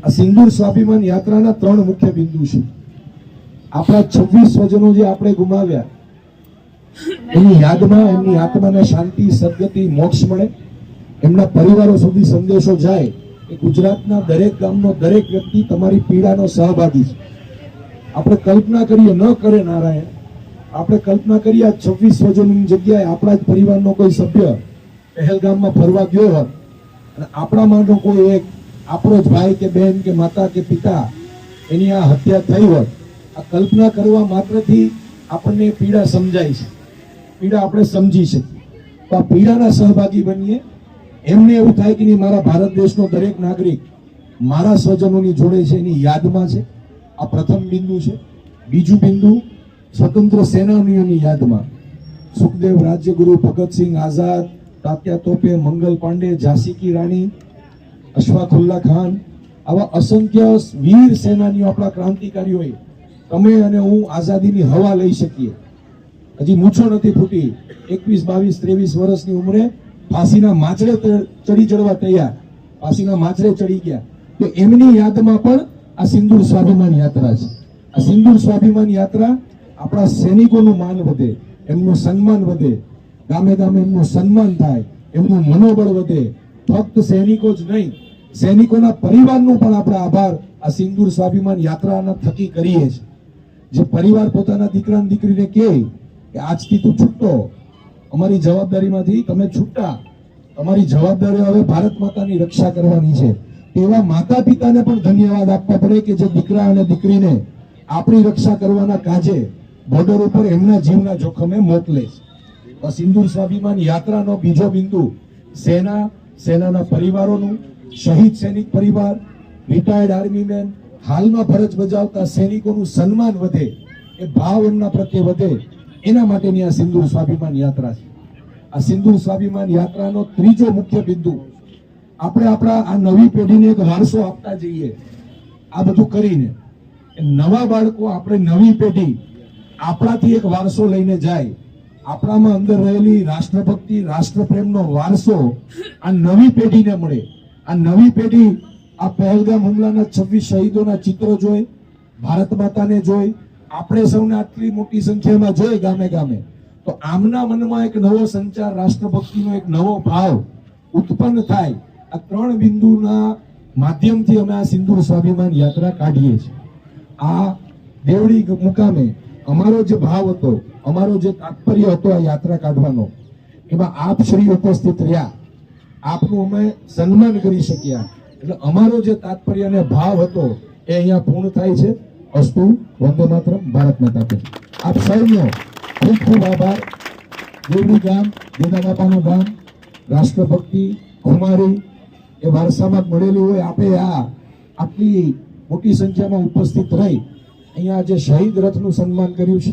આ સિંદૂર સ્વાભિમાન યાત્રાના 3 મુખ્ય બિંદુ છે. આપણા 26 સ્વજનો જે આપણે ગુમાવ્યા એની યાદમાં એમની આત્માને શાંતિ, સદગતિ, મોક્ષ મળે, એમના પરિવારો સુધી સંદેશો જાય કે ગુજરાતના દરેક ગામનો દરેક વ્યક્તિ તમારી પીડાનો સહભાગી છે. આપણે કલ્પના કરીએ, ન કરે નારાયણ, આપણે કલ્પના કરીએ આ 26 સ્વજનોની જગ્યાએ આપણા જ પરિવારનો કોઈ સભ્ય પહેલગામમાં ફરવા ગયો હોત અને આપણામાંનો કોઈ એક આપણો જ ભાઈ કે બહેન કે માતા કે પિતા એની આ હત્યા થઈ હોત, આ કલ્પના કરવા માત્રથી આપણને પીડા સમજાય છે, પીડા આપણે સમજી શકીએ. તો આ પીડાના સહભાગી બનીએ. એમને એવું થાય કે નહીં, મારા ભારત દેશનો દરેક નાગરિક મારા સ્વજનોની જોડે છે, એની યાદમાં છે. આ પ્રથમ બિંદુ છે. બીજું બિંદુ સ્વતંત્ર સેનાનીઓની યાદમાં. સુખદેવ, રાજ્યગુરુ, ભગતસિંહ, આઝાદ, તાત્યા તોપે, મંગલ પાંડે, ઝાંસી કી રાણી, અશફાકુલ્લા ખાન, આવા અસંખ્ય વીર સેનાનીઓ, આપણા ક્રાંતિકારીઓએ તમે અને હું આઝાદીની હવા લઈ શકીએ. હજી મૂછો નથી ફૂટી, 21, 22, 23 વર્ષની ઉંમરે ફાંસીના માચડે ચડવા તૈયાર, ફાંસીના માચડે ચડી ગયા. તો એમની યાદમાં પણ આ સિંદૂર સ્વાભિમાન યાત્રા છે. આ સિંદૂર સ્વાભિમાન યાત્રા આપણા સૈનિકોનું માન વધે, એમનું સન્માન વધે, ગામે ગામે એમનું સન્માન થાય, એમનું મનોબળ વધે. ફક્ત સૈનિકો જ નહીં, સૈનિકોના પરિવારનો પણ આપણે આભાર આ સિંદૂર સ્વાભિમાન યાત્રાના થકી કરીએ છીએ. જે પરિવાર પોતાના દીકરા દીકરીને કહે કે આજથી તું છૂટો, અમારી જવાબદારીમાંથી તમે છૂટા, તમારી જવાબદારી હવે ભારત માતાની રક્ષા કરવાની છે, તેવા માતા પિતાને પણ ધન્યવાદ આપવા પડે કે જે દીકરા અને દીકરીને આપણી રક્ષા કરવાના કાજે બોર્ડર ઉપર એમના જીવના જોખમે મોકલે છે. સિંદૂર સ્વાભિમાન યાત્રાનો બીજો બિંદુ સેનાના પરિવારોનું, શહીદ સૈનિક પરિવાર, રિટાયર્ડ આર્મી મેન, હાલમાં ફરજ બજાવતા સૈનિકોનું સન્માન વધે, એ ભાવ એમના પ્રત્યે વધે, એના માટેની આ સિંદૂર સ્વાભિમાન યાત્રા છે. આ સિંદૂર સ્વાભિમાન યાત્રાનો ત્રીજો મુખ્ય બિંદુ, આપણે આપણા આ નવી પેઢીને એક વારસો આપતા જઈએ. આ બધું કરીને નવા બાળકો, આપણે નવી પેઢી આપણાથી એક વારસો લઈને જાય. આપણામાં અંદર રહેલી રાષ્ટ્રભક્તિ, રાષ્ટ્રપ્રેમનો વારસો આ નવી પેઢીને મળે. આ નવી પેઢી આ પહેલગામ હુમલાના 26 શહીદોના ચિત્રો જોઈ, ભારત માતાને જોઈ, આપણે સૌને આટલી મોટી સંખ્યામાં જોઈ ગામે ગામે, તો આમના મનમાં એક નવો સંચાર, રાષ્ટ્રભક્તિનો એક નવો ભાવ ઉત્પન્ન થાય. આ 3 બિંદુના માધ્યમથી અમે આ સિંદૂર સ્વાભિમાન યાત્રા કાઢીએ છીએ. આ દેવડી મુકામે અમારો જે ભાવ હતો, અમારો જે તાત્પર્ય હતો આ યાત્રા કાઢવાનો, એમાં આપ શ્રી ઉપસ્થિત રહ્યા, આપનું અમે સન્માન કરી શક્યા, એટલે અમારો જે તાત્પર્ય અને ભાવ હતો એ અહીંયા પૂર્ણ થાય છે. અસ્તુ, વંદે માતરમ, ભારત માતા કી. આપ સૌનો ખૂબ ખૂબ આભાર. દેવડી ગામ, દેદા બાપાનું ગામ, રાષ્ટ્રભક્તિ, ખુમારી એ વારસામાં મળેલી હોય, આપે આટલી મોટી સંખ્યામાં ઉપસ્થિત રહી અહીંયા જે શહીદ રથનું સન્માન કર્યું છે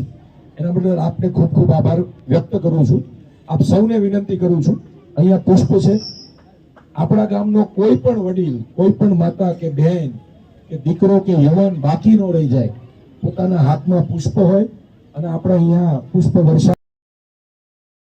એના બદલ આપને ખૂબ ખૂબ આભાર વ્યક્ત કરું છું. આપ સૌને વિનંતી કરું છું, અહીંયા પુષ્પ છે. આપણા ગામનો કોઈ પણ વડીલ, કોઈ પણ માતા કે બહેન કે દીકરો કે યુવાન બાકી ન રહી જાય, પોતાના હાથમાં પુષ્પ હોય અને આપણે અહીંયા પુષ્પ વર્ષા